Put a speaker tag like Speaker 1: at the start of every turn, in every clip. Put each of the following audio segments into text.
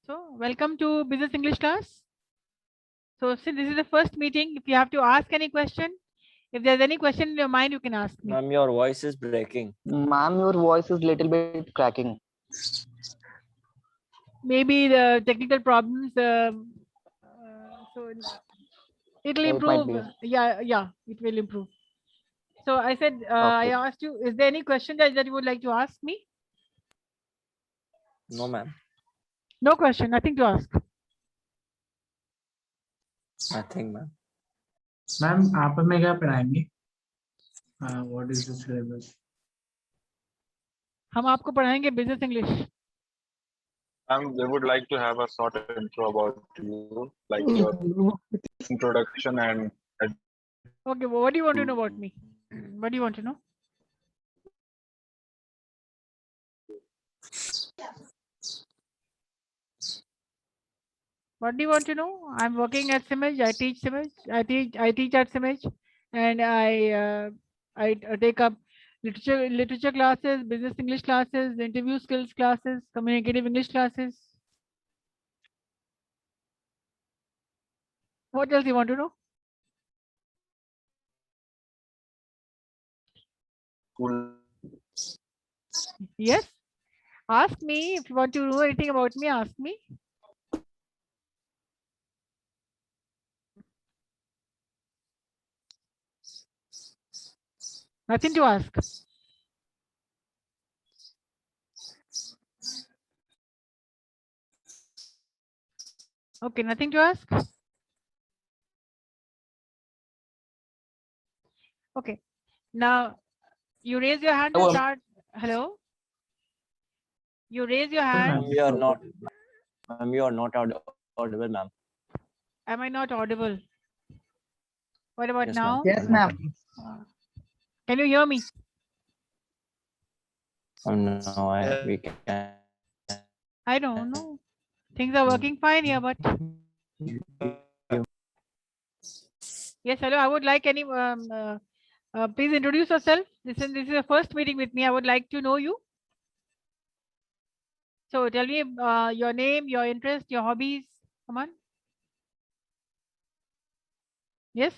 Speaker 1: So, welcome to Business English class. So, since this is the first meeting, if you have to ask any question, if there's any question in your mind, you can ask me.
Speaker 2: Ma'am, your voice is breaking.
Speaker 3: Ma'am, your voice is little bit cracking.
Speaker 1: Maybe the technical problems. So it'll
Speaker 3: It might
Speaker 1: improve.
Speaker 3: be.
Speaker 1: Yeah, it will improve. So I said, I
Speaker 3: Okay.
Speaker 1: asked you, is there any question that you would like to ask me?
Speaker 2: No, ma'am.
Speaker 1: No question, nothing to ask.
Speaker 2: Nothing, ma'am.
Speaker 4: Ma'am आप हमें क्या पढ़ाएंगे? What is the syllabus?
Speaker 1: हम आपको पढ़ाएंगे business English.
Speaker 5: We would like to have a short intro about you, like your introduction and
Speaker 1: Okay, well, what do you want to know about me? What do you want to know? What do you want to know? I'm working at Simage. I teach Simage. I teach at Simage, and I take up literature classes, business English classes, interview skills classes, communicative English classes. What else you want to know?
Speaker 5: school.
Speaker 1: Yes. Ask me if you want to know anything about me. Ask me. Nothing to ask. Okay, nothing to ask. Okay. Now you raise your hand and start. Hello. You raise your hand.
Speaker 2: Ma'am, you are not. Ma'am, you are not audible, ma'am.
Speaker 1: Am I not audible? What about
Speaker 2: Yes,
Speaker 1: now?
Speaker 2: ma'am.
Speaker 4: Yes, ma'am.
Speaker 1: Can you hear me?
Speaker 2: Oh, no, we can.
Speaker 1: I don't know. Things are working fine here, but yes, hello. I would like any. Please introduce yourself. This is the first meeting with me. I would like to know you. So tell me your name, your interest, your hobbies. Come on. Yes.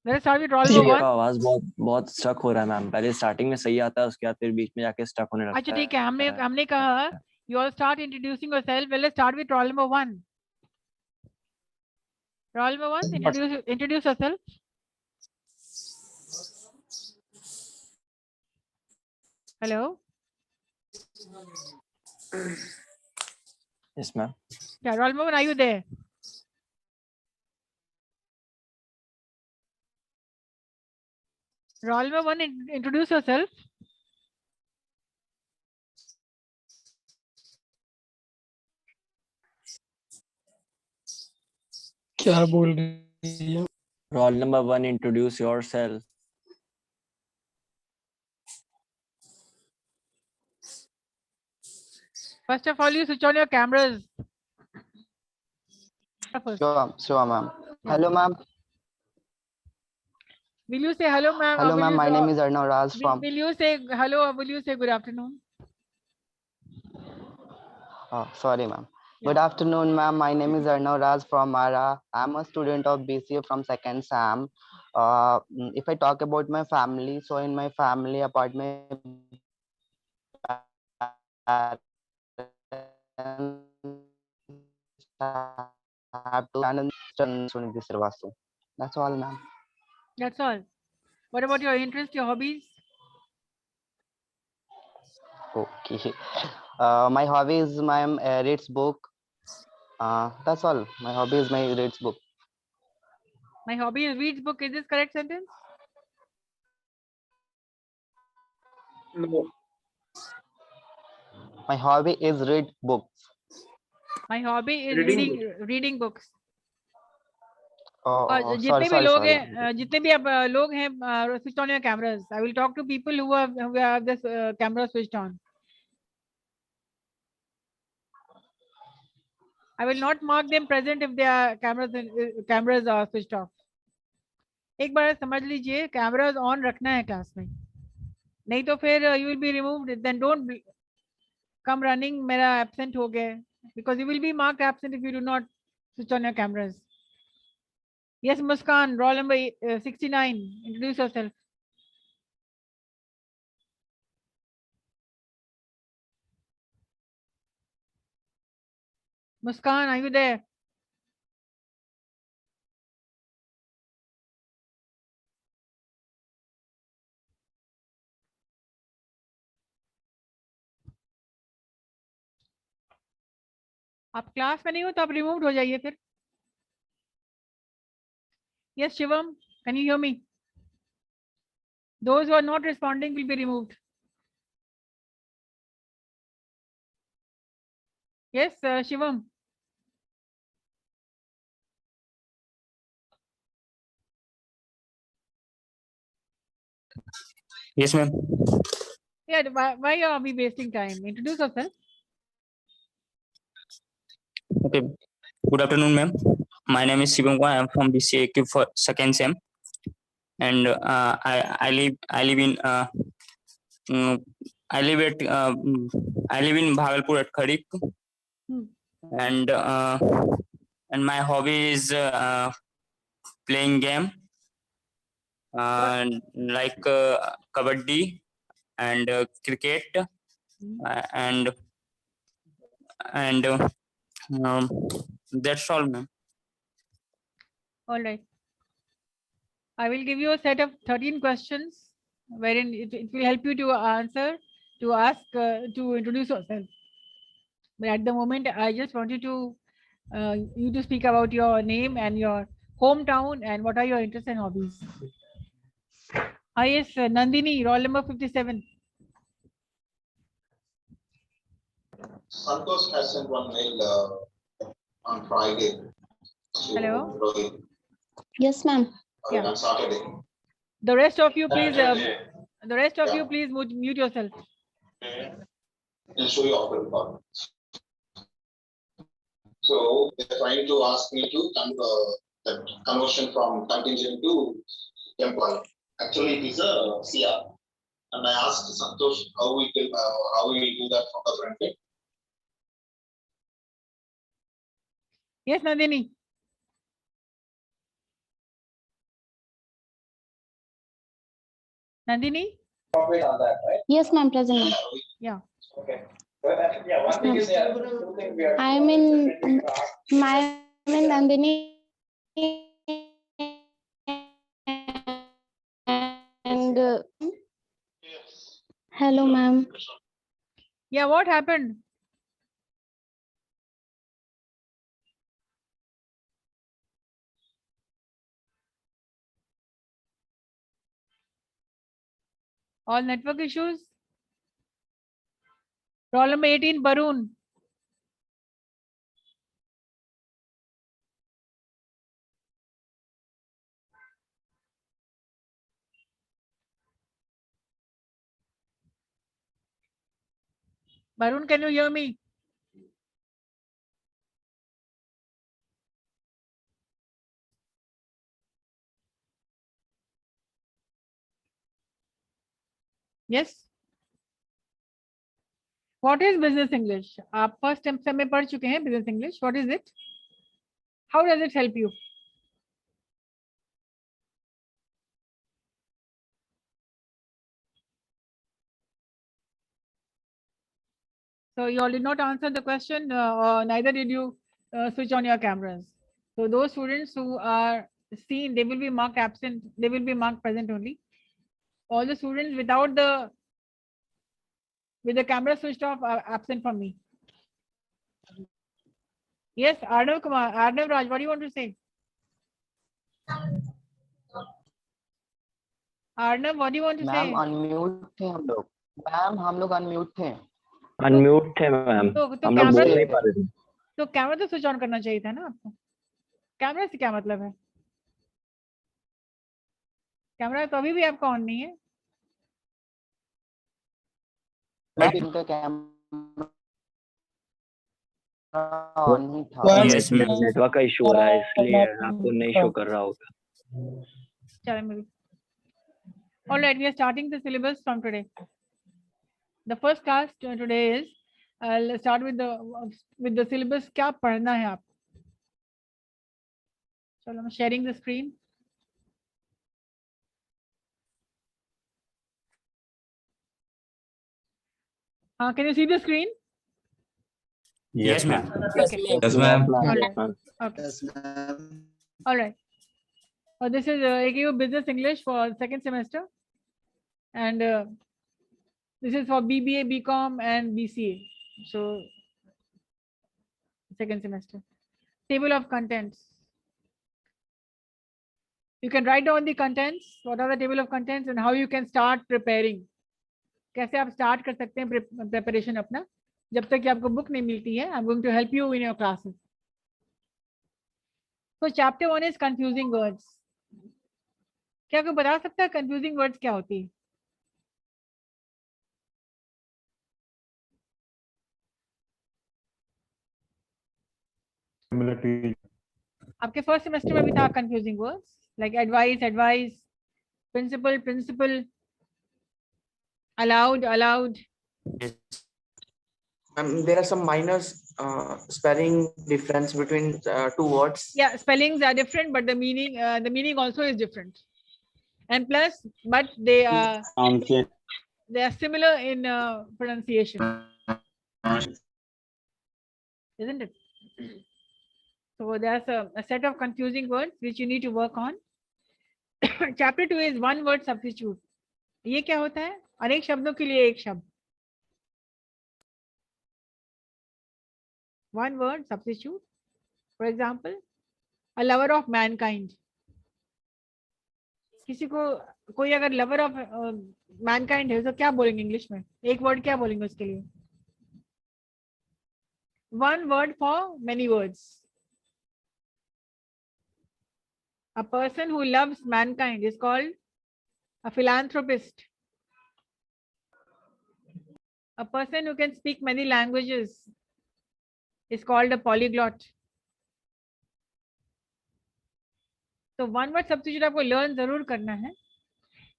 Speaker 1: Let us start with roll number
Speaker 2: आपका
Speaker 1: 1.
Speaker 2: आवाज बहुत stuck हो रहा है ma'am. पहले starting में सही आता है, उसके बाद फिर बीच में जाके स्टक होने लगता है.
Speaker 1: अच्छा ठीक है. हमने कहा you all start introducing yourself. Well, let's start with roll number 1. Roll number 1. Introduce yourself. Hello.
Speaker 2: Yes, ma'am.
Speaker 1: Yeah, roll number 1. Are you there? Roll number 1. Introduce yourself.
Speaker 6: क्या बोल रही है?
Speaker 2: Roll number 1, introduce yourself.
Speaker 1: First of all, you switch on your cameras. First.
Speaker 3: Sure, ma'am. Hello, ma'am.
Speaker 1: Will you say hello, ma'am?
Speaker 3: Hello, ma'am. My name is Arnav Raj from.
Speaker 1: Will you say hello or will you say good afternoon?
Speaker 3: Oh, sorry, ma'am. Good afternoon, ma'am. My name is Arnav Raj from Mara. I'm a student of BCA from second SAM. If I talk about my family, so in my family apartment, have to That's all, ma'am.
Speaker 1: That's all. What about your interest, your hobbies?
Speaker 3: Okay. My hobby is my reads book. That's all. My hobby is my reads book.
Speaker 1: My hobby is reads book. Is this correct sentence?
Speaker 6: No.
Speaker 3: My hobby is read books.
Speaker 1: My hobby is reading books.
Speaker 3: Oh,
Speaker 1: जितने भी
Speaker 3: sorry.
Speaker 1: लोग हैं, जितने भी अब लोग हैं, switch on your cameras. I will talk to people who have this camera switched on. I will not mark them present if their cameras are switched off. एक बार समझ लीजिए, cameras on रखना है क्लास में, नहीं तो फिर you will be removed. Then don't come running, मेरा absent हो गया, because you will be marked absent if you do not switch on your cameras. Yes, Muskan, roll number 69. Introduce yourself. Muskan, are you there? आप class में नहीं हो तो आप remove हो जाइए फिर. Yes, Shivam, can you hear me? Those who are not responding will be removed. Yes, Shivam.
Speaker 7: Yes, ma'am.
Speaker 1: Yeah, why are we wasting time? Introduce yourself.
Speaker 7: Okay. Good afternoon, ma'am. My name is Shivam Kumar. I am from BCAQ for second sem, and I live in I live in Bhagalpur at Khadik, and my hobby is playing game, like kabaddi and cricket, and that's all, ma'am.
Speaker 1: All right. I will give you a set of 13 questions wherein it will help you to answer, to ask, to introduce yourself. But at the moment, I just want you to speak about your name and your hometown and what are your interests and hobbies. Yes, Nandini, roll number 57.
Speaker 8: Santosh has sent one mail on Friday.
Speaker 1: Hello?
Speaker 8: Rohit.
Speaker 9: Yes, ma'am.
Speaker 1: Yeah.
Speaker 8: On Saturday.
Speaker 1: The rest of you, please. The rest of you, please mute yourself.
Speaker 8: I'll show you after the call. So they're trying to ask me to the conversion from contingent to employee. Actually, it is a CR. And I asked Santosh how we do that from the front end.
Speaker 1: Yes, Nandini. Nandini?
Speaker 9: Yes, ma'am, present. Ma'am.
Speaker 1: Yeah.
Speaker 8: Okay.
Speaker 9: I'm in Nandini. And hello, ma'am.
Speaker 1: Yeah, what happened? All network issues? Roll number 18, Barun. Barun, can you hear me? Yes. What is business English? आप first semester में पढ़ चुके हैं business English. What is it? How does it help you? So you all did not answer the question, or neither did you switch on your cameras. So those students who are seen, they will be marked absent. They will be marked present only. All the students with the camera switched off are absent from me. Yes, Arnav Kumar, Arnav Raj, what do you want to say? Arnav, what do you want to say?
Speaker 3: Ma'am unmute थे हम लोग. Ma'am हम लोग unmute थे.
Speaker 2: Unmute थे ma'am.
Speaker 1: तो
Speaker 2: हम लोग बोल नहीं पा रहे थे.
Speaker 1: तो कैमरा तो स्विच ऑन करना चाहिए था ना आपको. कैमरा से क्या मतलब है? कैमरा तो अभी भी आपका ऑन नहीं है.
Speaker 3: इनका कैमरा ऑन ही था.
Speaker 7: Yes, ma'am.
Speaker 2: नेटवर्क का इशू हो रहा है इसलिए आपको नहीं शो कर रहा होगा.
Speaker 1: चलो. All right, we are starting the syllabus from today. The first class today is I'll start with the syllabus. क्या पढ़ना है आप? चलो, I'm sharing the screen. Can you see the screen?
Speaker 7: Yes, ma'am.
Speaker 1: Okay.
Speaker 2: Yes, ma'am.
Speaker 1: All right.
Speaker 3: ma'am.
Speaker 1: Okay.
Speaker 3: Yes, ma'am.
Speaker 1: All right. This is AKU Business English for second semester, and this is for BBA, BCom, and BCA. So second semester. Table of contents. You can write down the contents. What are the table of contents and how you can start preparing. कैसे आप start कर सकते हैं preparation अपना जब तक कि आपको book नहीं मिलती है. I'm going to help you in your classes. So chapter 1 is confusing words. क्या कोई बता सकता है confusing words क्या होती है? आपके फर्स्ट सेमेस्टर में भी था confusing words like advice, principle, allowed.
Speaker 6: There are some minor spelling difference between two words.
Speaker 1: Yeah, spellings are different, but the meaning also is different. And plus, but they are similar in pronunciation, isn't it? So there's a set of confusing words which you need to work on. Chapter 2 is one word substitute. ये क्या होता है? अनेक शब्दों के लिए एक शब्द. One word substitute. For example, a lover of mankind. किसी को कोई अगर lover of mankind है तो क्या बोलेंगे इंग्लिश में? एक वर्ड क्या बोलेंगे उसके लिए? One word for many words. A person who loves mankind is called a philanthropist. A person who can speak many languages is called a polyglot. So one word substitute आपको learn जरूर करना है.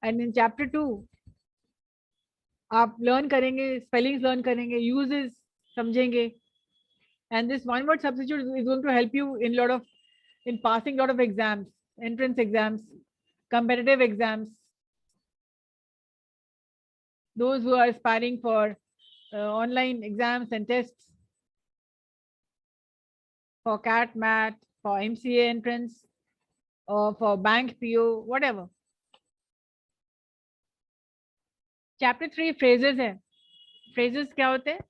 Speaker 1: And in chapter 2 आप learn करेंगे, spellings learn करेंगे, uses समझेंगे. And this one word substitute is going to help you in passing lot of exams, entrance exams, competitive exams. Those who are aspiring for online exams and tests, for CAT, MAT, for MCA entrance, or for bank PO, whatever. Chapter 3 phrases है. Phrases क्या होते हैं?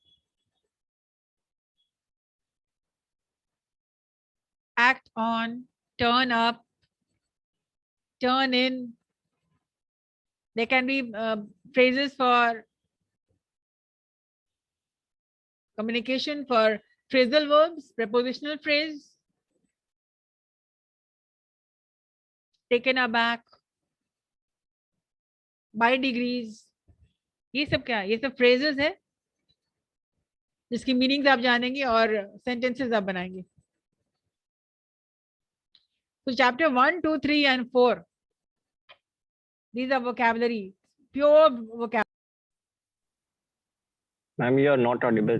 Speaker 1: Act on, turn up, turn in. There can be phrases for communication, for phrasal verbs, prepositional phrase, taken aback, by degrees. ये सब क्या है? ये सब phrases है जिसकी meanings आप जानेंगे और sentences आप बनाएंगे. So chapter 1, 2, 3 and 4. These are vocabulary, pure vocabulary.
Speaker 2: Ma'am, you are not audible.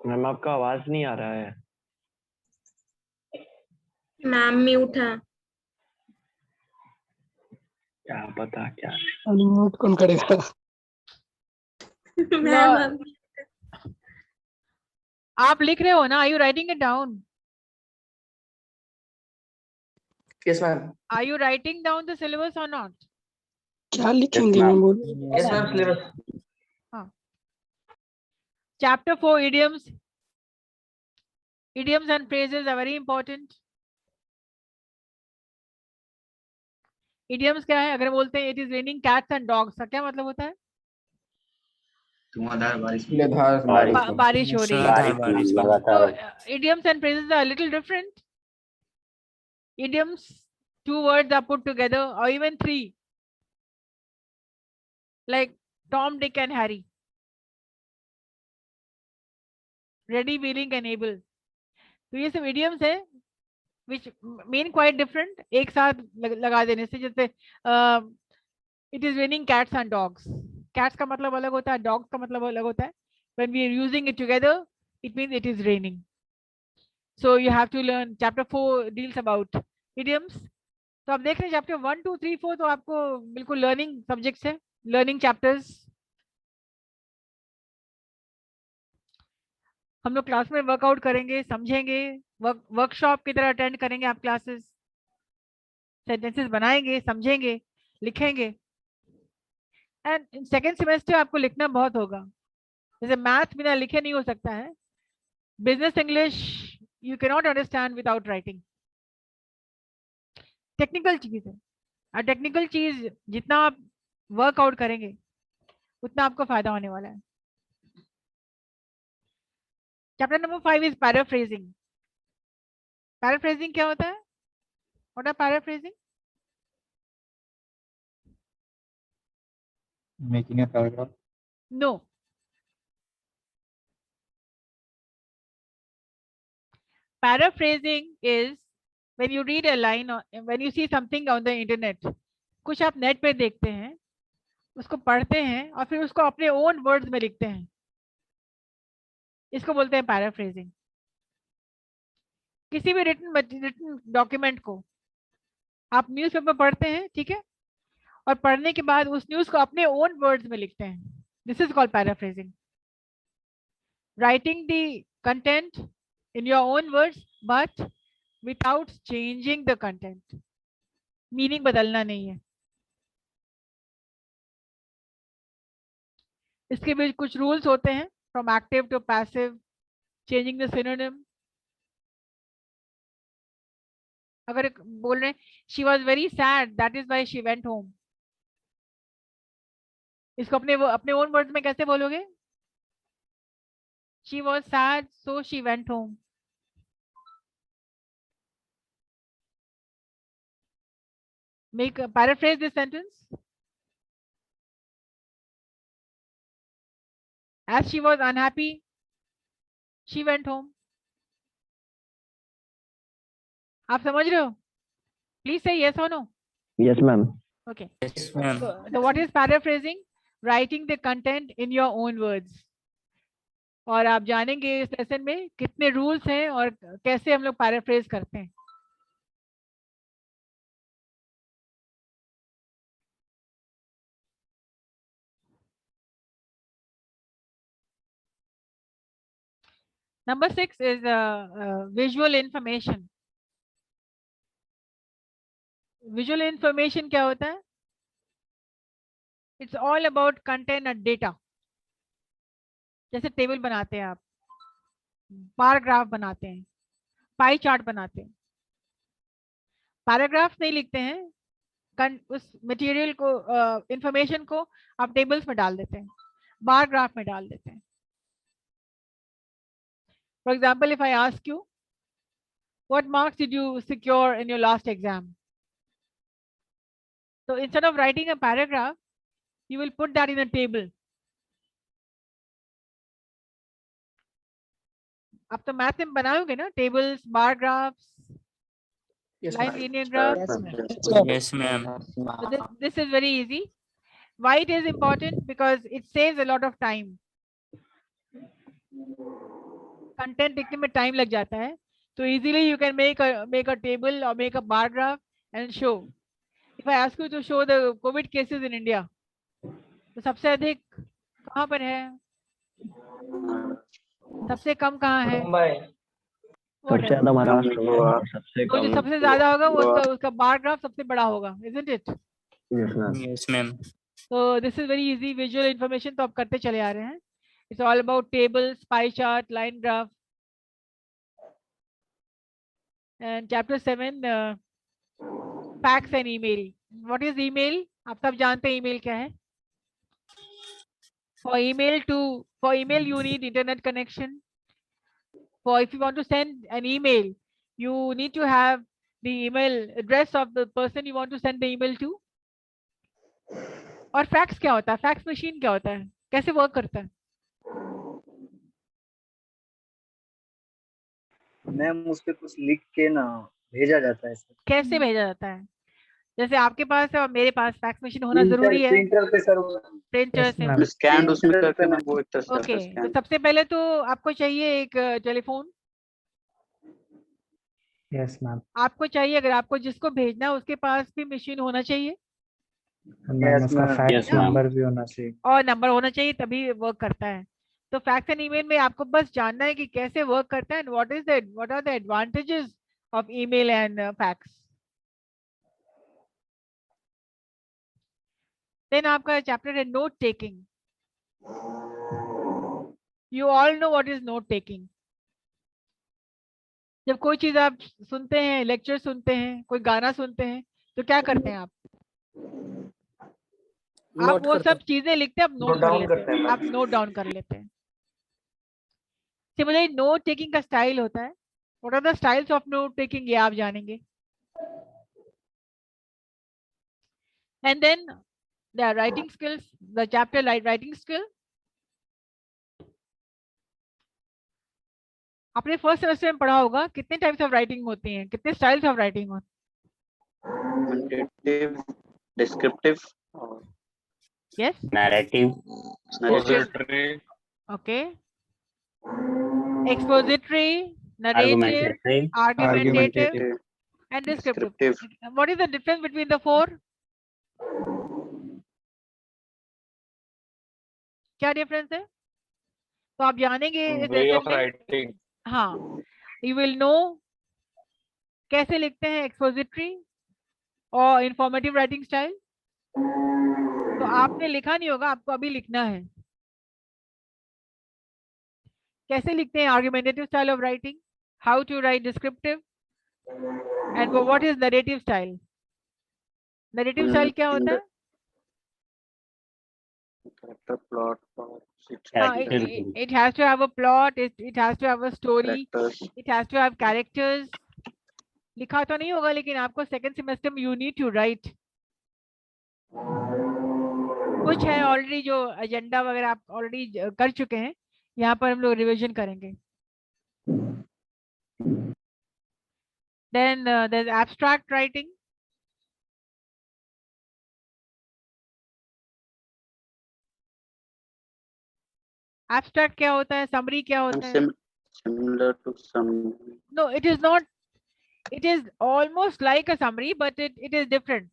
Speaker 2: Ma'am आपका आवाज नहीं आ रहा है.
Speaker 10: मैम म्यूट है.
Speaker 2: क्या पता क्या.
Speaker 6: अनम्यूट कौन करेगा?
Speaker 10: मैम
Speaker 1: आप लिख रहे हो ना? Are you writing it down?
Speaker 6: Yes, ma'am.
Speaker 1: Are you writing down the syllabus or not?
Speaker 6: क्या लिखेंगे मैम बोल? Yes, ma'am. Syllabus.
Speaker 1: Chapter 4 idioms. Idioms and phrases are very important. Idioms क्या है? अगर बोलते हैं it is raining cats and dogs, का क्या मतलब होता है? बारिश हो रही है. So idioms and phrases are a little different. Idioms, 2 words are put together, or even 3, like Tom, Dick, and Harry. Ready, willing, and able. तो ये सब idioms है which mean quite different. एक साथ लगा देने से, जैसे it is raining cats and dogs. Cats का मतलब अलग होता है, dogs का मतलब अलग होता है. When we are using it together, it means it is raining. So you have to learn. Chapter 4 deals about idioms. तो आप देख रहे हैं चैप्टर 1, 2, 3, 4 तो आपको बिल्कुल लर्निंग सब्जेक्ट्स है, लर्निंग चैप्टर्स. हम लोग क्लास में वर्कआउट करेंगे, समझेंगे, वर्कशॉप की तरह अटेंड करेंगे आप क्लासेस, सेंटेंसेस बनाएंगे, समझेंगे, लिखेंगे. एंड सेकेंड सेमेस्टर आपको लिखना बहुत होगा. जैसे मैथ बिना लिखे नहीं हो सकता है, business English you can not understand without writing. Technical चीज है, और टेक्निकल चीज जितना आप वर्कआउट करेंगे उतना आपको फायदा होने वाला है. Chapter number 5 is paraphrasing. Paraphrasing क्या होता है? What are paraphrasing?
Speaker 11: Making a paragraph.
Speaker 1: No. Paraphrasing is when you read a line or when you see something on the internet. कुछ आप नेट पे देखते हैं, उसको पढ़ते हैं और फिर उसको अपने ओन वर्ड्स में लिखते हैं. इसको बोलते हैं पैराफ्रेजिंग. किसी भी रिटन डॉक्यूमेंट को आप न्यूज़पेपर पढ़ते हैं, ठीक है, और पढ़ने के बाद उस न्यूज़ को अपने ओन वर्ड्स में लिखते हैं. This is called paraphrasing. Writing the content in your own words but without changing the content. Meaning बदलना नहीं है. इसके भी कुछ रूल्स होते हैं, from active to passive, changing the synonym. अगर बोल रहे she was very sad that is why she went home, इसको अपने own words में कैसे बोलोगे? She was sad so she went home. Paraphrase this sentence. As she was unhappy, she went home. आप समझ रहे हो? Please say yes or no.
Speaker 2: Yes, ma'am.
Speaker 1: Okay.
Speaker 7: Yes, ma'am.
Speaker 1: So what is paraphrasing? Writing the content in your own words. और आप जानेंगे इस lesson में कितने रूल्स हैं और कैसे हम लोग पैराफ्रेज करते हैं. Number 6 is visual information. Visual information क्या होता है? It's all about content and data. जैसे टेबल बनाते हैं आप, बार ग्राफ बनाते हैं, पाई चार्ट बनाते हैं. पैराग्राफ नहीं लिखते हैं, उस मटेरियल को, इंफॉर्मेशन को आप टेबल्स में डाल देते हैं, बार ग्राफ में डाल देते हैं. For example, if I ask you, what marks did you secure in your last exam? So instead of writing a paragraph, you will put that in a table. आप तो मैथ में बनाओगे ना, tables, bar graphs, line linear graphs.
Speaker 7: Yes, ma'am.
Speaker 1: So this is very easy. Why it is important? Because it saves a lot of time. Content लिखने में time लग जाता है, so easily you can make a table or make a bar graph and show. If I ask you to show the COVID cases in India, तो सबसे अधिक कहाँ पर है, सबसे कम कहाँ है?
Speaker 2: सबसे ज्यादा महाराष्ट्र में, सबसे
Speaker 1: तो जो
Speaker 2: कम
Speaker 1: सबसे ज्यादा होगा वो उसका बार ग्राफ सबसे बड़ा होगा, isn't it?
Speaker 2: Yes, ma'am.
Speaker 7: Yes, ma'am.
Speaker 1: So this is very easy. Visual information तो आप करते चले आ रहे हैं. It's all about tables, pie chart, line graph. And chapter 7, fax and email. What is email? आप सब जानते हैं email क्या है? For email you need internet connection. For if you want to send an email, you need to have the email address of the person you want to send the email to. और fax क्या होता है? Fax machine क्या होता है? कैसे work करता है?
Speaker 11: मैम उस पे कुछ लिख के ना भेजा जाता है सर।
Speaker 1: कैसे भेजा जाता है? जैसे आपके पास है और मेरे पास फैक्स मशीन होना जरूरी है।
Speaker 11: प्रिंटर पे सर
Speaker 1: प्रिंटर से।
Speaker 11: स्कैन उसमें करके ना वो एक तरह से
Speaker 1: ओके,
Speaker 11: स्कैन।
Speaker 1: तो सबसे पहले तो आपको चाहिए एक टेलीफोन।
Speaker 4: Yes, ma'am.
Speaker 1: आपको चाहिए, अगर आपको जिसको भेजना है उसके पास भी मशीन होना चाहिए
Speaker 4: मैम उसका
Speaker 11: ma'am.
Speaker 4: फैक्स नंबर भी होना चाहिए।
Speaker 1: और नंबर होना चाहिए, तभी वर्क करता है। तो फैक्स एंड ईमेल में आपको बस जानना है कि कैसे वर्क करता है and what are the advantages of email and fax. Then आपका चैप्टर है note taking. You all know what is note taking. जब कोई चीज आप सुनते हैं, लेक्चर सुनते हैं, कोई गाना सुनते हैं, तो क्या करते हैं आप वो सब चीजें लिखते हैं, आप नोट कर लेते हैं, आप नोट डाउन कर लेते हैं। सिमिलरली नोट टेकिंग का स्टाइल होता है। What are the styles of note taking, ये आप जानेंगे। And then the writing skills, the chapter writing skill. आपने फर्स्ट सेमेस्टर में पढ़ा होगा कितने टाइप्स ऑफ राइटिंग होती हैं, कितने स्टाइल्स ऑफ राइटिंग होती
Speaker 11: क्वांटिटेटिव, डिस्क्रिप्टिव और
Speaker 1: yes
Speaker 7: narrative,
Speaker 5: Expository,
Speaker 1: okay, expository, narrative,
Speaker 7: argumentative,
Speaker 1: argumentative and descriptive. What is the difference between the four? क्या डिफरेंस है? तो आप जानेंगे इस
Speaker 5: way
Speaker 1: लेसन
Speaker 5: of
Speaker 1: में।
Speaker 5: writing.
Speaker 1: हाँ, यू विल नो कैसे लिखते हैं एक्सपोजिटरी और इंफॉर्मेटिव राइटिंग स्टाइल। तो आपने लिखा नहीं होगा, आपको अभी लिखना है। कैसे लिखते हैं argumentative style of writing, how to write descriptive and what is narrative style. Narrative style क्या होता है?
Speaker 11: character plot or
Speaker 1: it has to have a plot, it has to have a story,
Speaker 11: characters.
Speaker 1: it has to have characters. लिखा तो नहीं होगा, लेकिन आपको second semester में यू नीड टू राइट। कुछ है ऑलरेडी जो एजेंडा वगैरह आप ऑलरेडी कर चुके हैं, यहाँ पर हम लोग रिवीजन करेंगे। Then there is abstract writing. Abstract क्या होता है? समरी क्या होता है?
Speaker 11: Similar to some.
Speaker 1: No, it is not. It is almost like a summary, but it is different.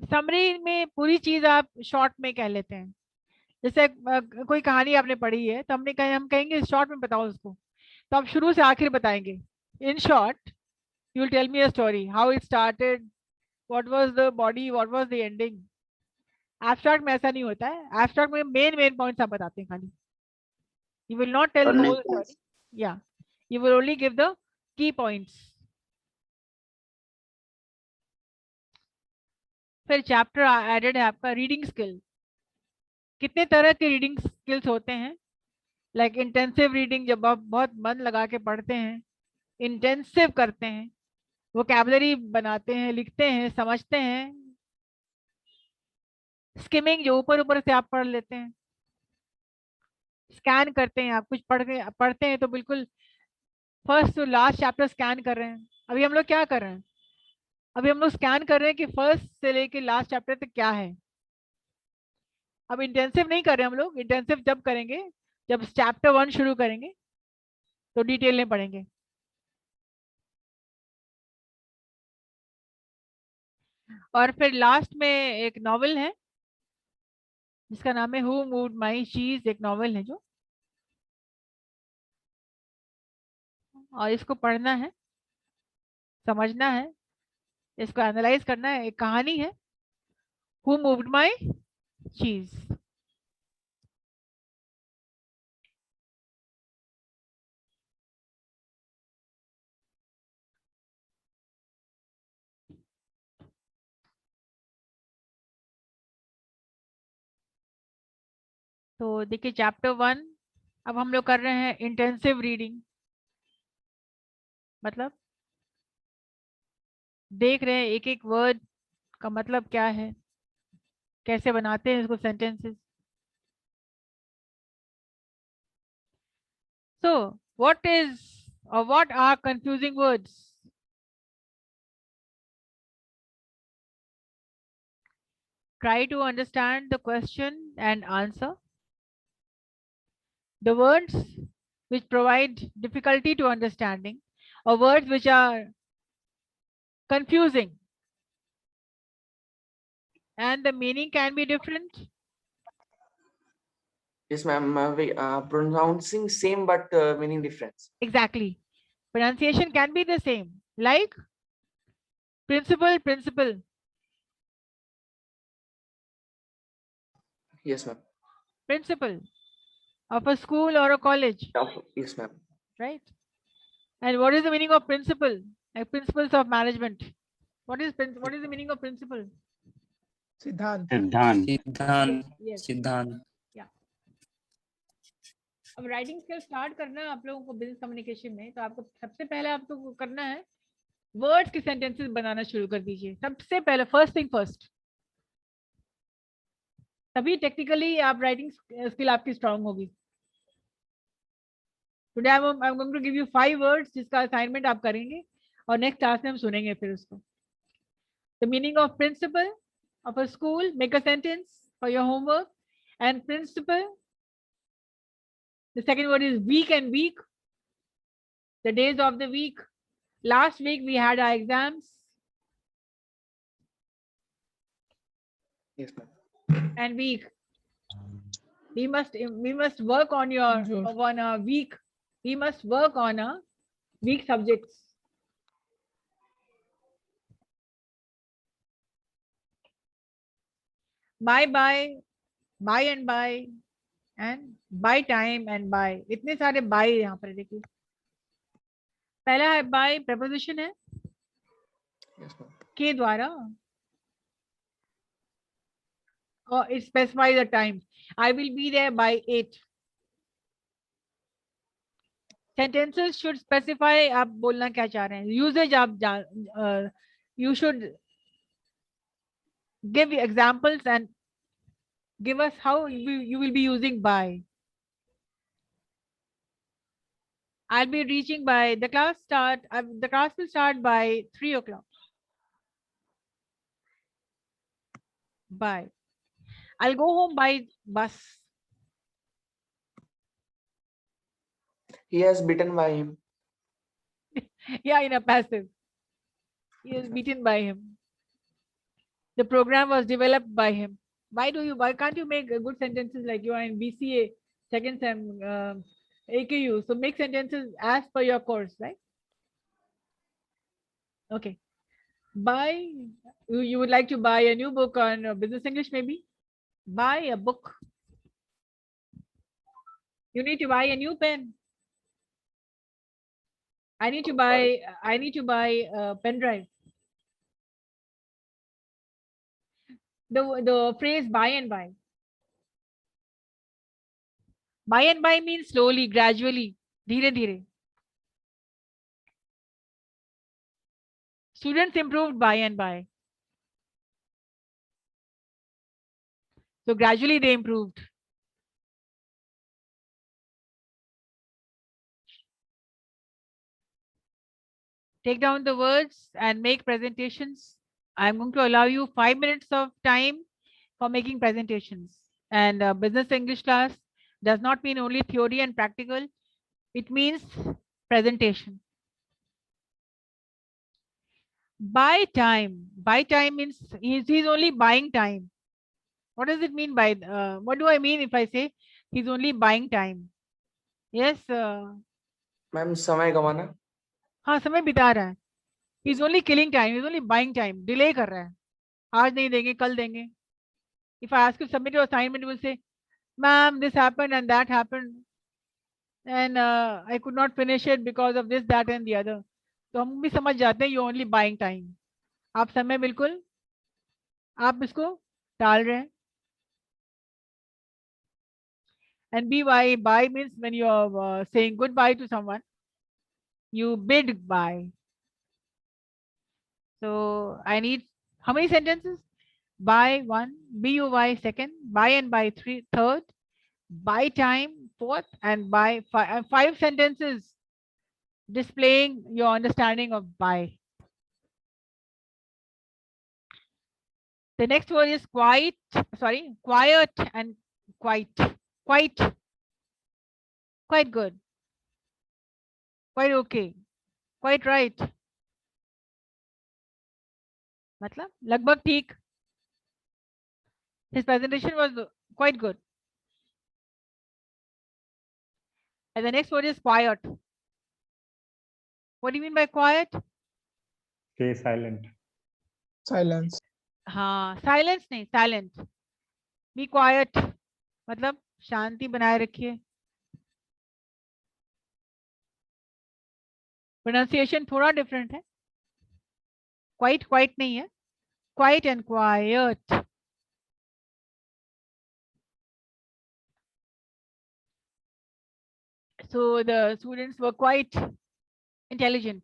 Speaker 1: Summary में पूरी चीज आप शॉर्ट में कह लेते हैं। जैसे कोई कहानी आपने पढ़ी है, तो हम कहेंगे शॉर्ट में बताओ उसको, तो आप शुरू से आखिर बताएंगे। In short you will tell me a story, how it started, what was the body, what was the ending. Abstract में ऐसा नहीं होता है। एब्स्ट्रैक्ट में मेन पॉइंट्स आप बताते हैं खाली। You will not tell the whole story, या you will only give the key points. फिर चैप्टर एडेड है आपका रीडिंग स्किल। कितने तरह के रीडिंग स्किल्स होते हैं? लाइक इंटेंसिव रीडिंग, जब आप बहुत मन लगा के पढ़ते हैं, इंटेंसिव करते हैं, वोकैबुलरी बनाते हैं, लिखते हैं, समझते हैं। स्किमिंग, जो ऊपर ऊपर से आप पढ़ लेते हैं। स्कैन करते हैं, आप कुछ पढ़ते हैं तो बिल्कुल first to last chapter scan कर रहे हैं। अभी हम लोग क्या कर रहे हैं? अभी हम लोग स्कैन कर रहे हैं कि फर्स्ट से लेके लास्ट चैप्टर तक क्या है। अब इंटेंसिव नहीं कर रहे हम लोग। इंटेंसिव जब करेंगे जब चैप्टर 1 शुरू करेंगे तो डिटेल में पढ़ेंगे। और फिर लास्ट में एक नॉवेल है जिसका नाम है हु मूव्ड माय चीज, एक नॉवेल है जो, और इसको पढ़ना है, समझना है, इसको एनालाइज करना है। एक कहानी है, हु मूव्ड माय चीज। तो देखिए चैप्टर 1 अब हम लोग कर रहे हैं इंटेंसिव रीडिंग, मतलब देख रहे हैं एक एक वर्ड का मतलब क्या है, कैसे बनाते हैं इसको sentences. So what is or what are confusing words? Try to understand the question and answer. The words which provide difficulty to understanding or words which are confusing and the meaning can be different.
Speaker 6: Yes, ma'am. We pronouncing same but meaning difference.
Speaker 1: Exactly. Pronunciation can be the same, like principal, principal.
Speaker 6: Yes, ma'am.
Speaker 1: Principal of a school or a college,
Speaker 6: Yes, ma'am.
Speaker 1: right? And what is the meaning of principal? Like principles of management. What is the meaning of principal?
Speaker 12: सिद्धांत
Speaker 7: सिद्धांत
Speaker 1: Yes.
Speaker 7: सिद्धांत.
Speaker 1: Yeah. अब writing skill start करना है आप लोगों को business communication में, तो आपको सबसे पहले आपको करना है वर्ड्स के सेंटेंसेस बनाना शुरू कर दीजिए. सबसे पहले फर्स्ट थिंग फर्स्ट, तभी टेक्निकली आप राइटिंग स्किल आपकी स्ट्रांग होगी. Today I am going to give you 5 words जिसका असाइनमेंट आप करेंगे और नेक्स्ट क्लास में हम सुनेंगे फिर उसको. The meaning of principal of a school, make a sentence for your homework. And principal, the second word is week and week, the days of the week. Last week we had our exams.
Speaker 6: Yes, ma'am.
Speaker 1: And week, we must work on on a week. We must work on a week subjects. Bye bye, bye and bye, and buy time and buy. इतने सारे buy यहाँ पर देखिए. पहला है buy, preposition है
Speaker 6: Yes, ma'am.
Speaker 1: के द्वारा, और it specifies the time. I will be there by 8. Sentences should specify आप बोलना क्या चाह रहे हैं. Usage आप you should give examples and give us how you will be using by. I'll be reaching by the class will start by 3 o'clock. By. I'll go home by bus.
Speaker 6: He has beaten by him.
Speaker 1: Yeah, in a passive. He is beaten by him. The program was developed by him. Why can't you make good sentences like you are in BCA, second sem, AKU? So make sentences as per your course, right? Okay. Buy, you would like to buy a new book on business English maybe? Buy a book. You need to buy a new pen. I need to buy a pen drive. The phrase buy and buy. Buy and buy means slowly, gradually, धीरे धीरे. Students improved by and by. So gradually they improved. Take down the words and make presentations. I'm going to allow you 5 minutes of time for making presentations. And business English class does not mean only theory and practical. It means presentation. Buy time. Buy time means he's only buying time. What does it mean by, what do I mean if I say he's only buying time? Yes.
Speaker 6: Ma'am, समय गवाना.
Speaker 1: हाँ, समय बिता रहा है. He's only killing time. He's only buying time. Delay कर रहा है. आज नहीं देंगे, कल देंगे. If I ask you to submit your assignment, you will say, ma'am, this happened and that happened. And I could not finish it because of this, that and the other. तो हम भी समझ जाते हैं you only buying time. आप समय बिल्कुल आप इसको टाल रहे हैं. And by means when you are saying goodbye to someone, you bid bye. So I need how many sentences? By one, buy second, by and by three, third, by time fourth, and by five sentences displaying your understanding of by. The next word is quiet and quite. Quite good, quite okay, quite right. मतलब लगभग ठीक. His presentation was quite good. And the next word is quiet. What do you mean by quiet?
Speaker 13: Stay silent.
Speaker 12: Silence.
Speaker 1: हाँ, silence नहीं, silent. Be quiet. मतलब शांति बनाए रखिए. Pronunciation थोड़ा different है. Quite नहीं है. Quiet and quiet. So the students were quite intelligent.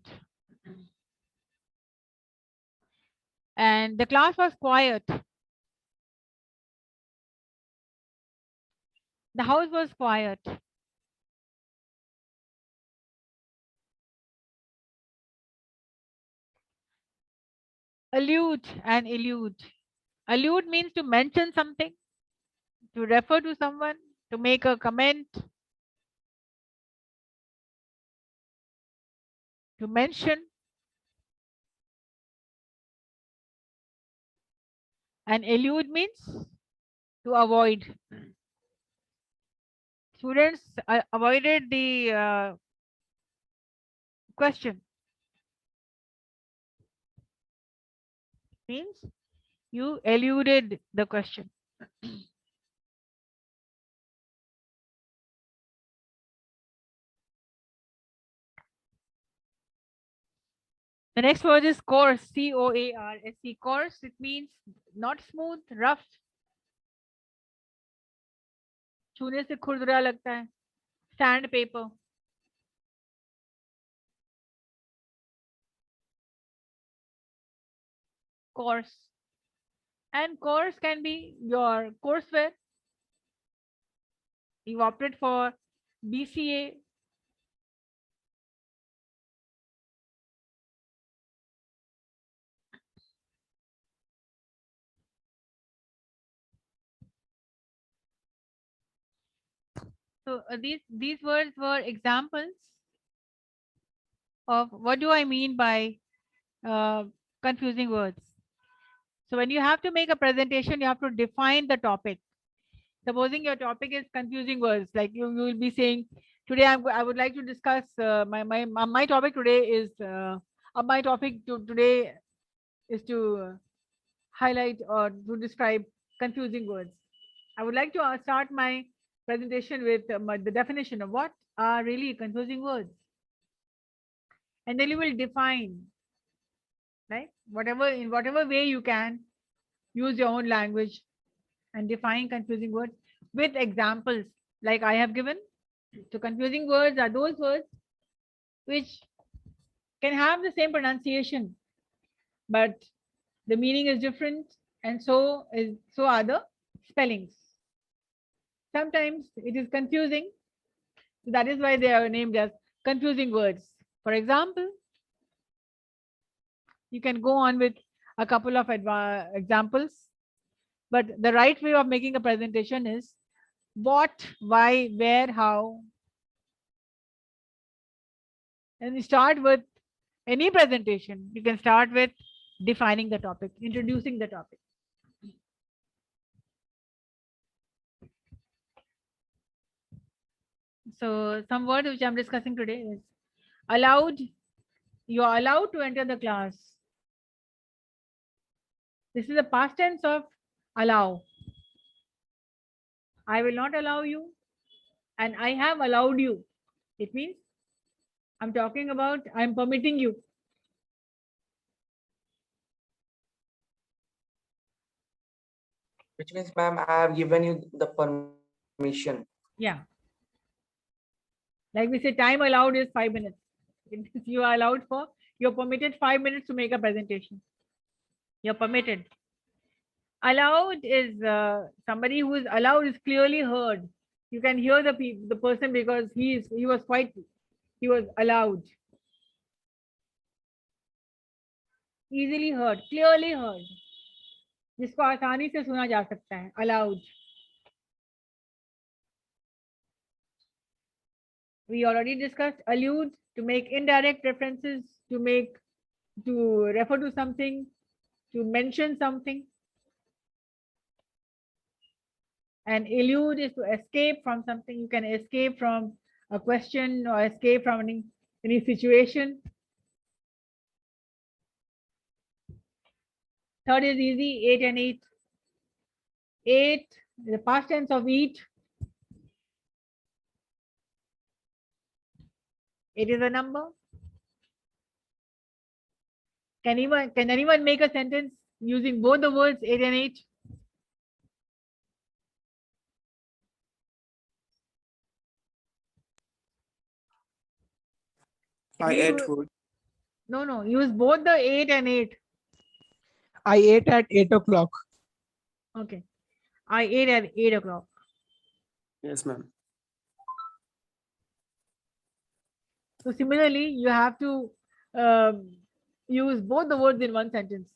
Speaker 1: And the class was quiet. The house was quiet. Allude and elude. Allude means to mention something, to refer to someone, to make a comment, to mention. And elude means to avoid. Students avoided the question. Means you eluded the question. The next word is coarse, C-O-A-R-S-E, coarse. It means not smooth, rough. छूने से खुरदुरा लगता है. Sandpaper. Coarse. And course can be your courseware. You opted for BCA. So these words were examples of what do I mean by confusing words. So when you have to make a presentation, you have to define the topic. Supposing your topic is confusing words, like you will be saying, today I would like to discuss my topic today is my topic today is to highlight or to describe confusing words. I would like to start my presentation with the definition of what are really confusing words. And then you will define, right? In whatever way you can, use your own language and define confusing words with examples like I have given. So confusing words are those words which can have the same pronunciation, but the meaning is different, and so are the spellings. Sometimes it is confusing. So that is why they are named as confusing words. For example, you can go on with a couple of examples, but the right way of making a presentation is what, why, where, how. And you start with any presentation. You can start with defining the topic, introducing the topic. So some word which I'm discussing today is allowed. You are allowed to enter the class. This is the past tense of allow. I will not allow you, and I have allowed you. It means I'm talking about I'm permitting you.
Speaker 6: Which means, ma'am, I have given you the permission.
Speaker 1: Yeah. Like we say, time allowed is 5 minutes. You are allowed for, you're permitted 5 minutes to make a presentation. You're permitted. Allowed is somebody who is allowed is clearly heard. You can hear the person because he was allowed. Easily heard, clearly heard. जिसको आसानी से सुना जा सकता है, allowed. We already discussed allude, to make indirect references, to refer to something, to mention something. And elude is to escape from something. You can escape from a question or escape from any situation. Third is easy, 8 and 8. 8, the past tense of eat. 8 is a number. Can anyone make a sentence using both the words 8 and 8?
Speaker 6: I ate food.
Speaker 1: No, use both the 8 and 8.
Speaker 12: I ate at 8 o'clock.
Speaker 1: Okay. I ate at 8 o'clock.
Speaker 6: Yes, ma'am.
Speaker 1: So similarly, you have to use both the words in one sentence.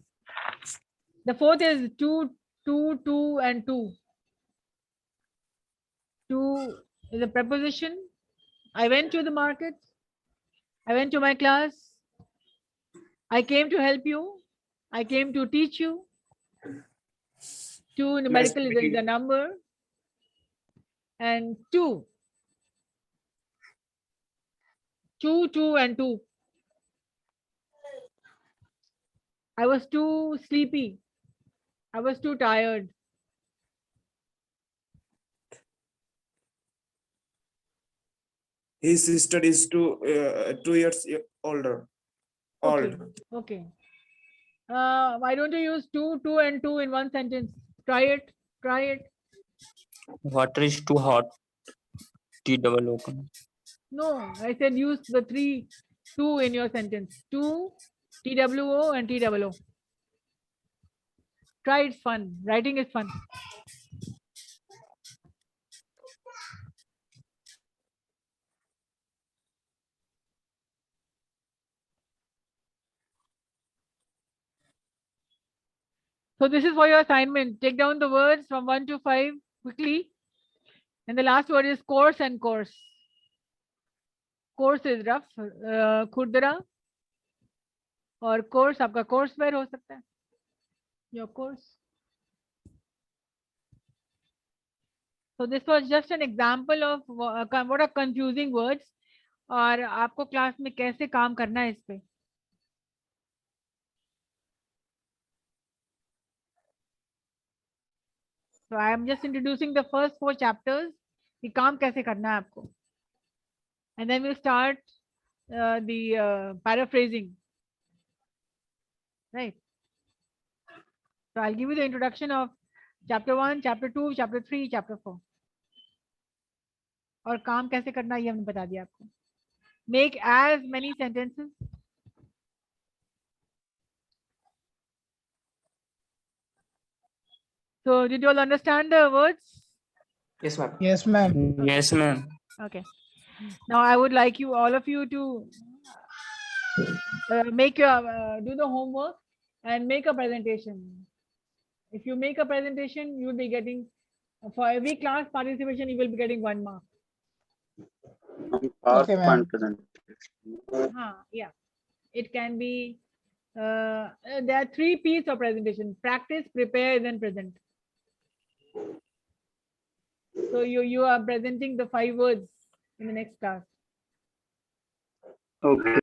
Speaker 1: The fourth is 2, 2, and 2. 2 is a preposition. I went to the market. I went to my class. I came to help you. I came to teach you. 2 numerical is the number. And 2. 2, and 2. I was too sleepy. I was too tired.
Speaker 6: His sister is 2 years older.
Speaker 1: Okay. Okay. Why don't you use 2, and 2 in one sentence? Try it. Try it.
Speaker 7: Water is too hot. TOO.
Speaker 1: No, I said use the 3, 2 in your sentence. 2, TWO and TOO. Try, it's fun. Writing is fun. So this is for your assignment. Take down the words from 1 to 5 quickly. And the last word is course and course. Course is rough. Khurdra. और course आपका courseware हो सकता है. Your course. So this was just an example of what are confusing words. और आपको class में कैसे काम करना है इस पे. So I am just introducing the first 4 chapters. कि काम कैसे करना है आपको. And then we'll start the paraphrasing. Right. So I'll give you the introduction of chapter 1, chapter 2, chapter 3, chapter 4. और काम कैसे करना है ये हमने बता दिया आपको. Make as many sentences. So did you all understand the words?
Speaker 6: Yes, ma'am.
Speaker 12: Yes, ma'am.
Speaker 7: Yes, ma'am.
Speaker 1: Okay. Now I would like you, all of you, to make your do the homework and make a presentation. If you make a presentation, you will be getting, for every class participation, you will be getting 1 mark.
Speaker 12: Okay, ma'am.
Speaker 1: Yeah, it can be. There are 3 P's of presentation: practice, prepare, then present. So you are presenting the 5 words in the next class.
Speaker 11: Okay.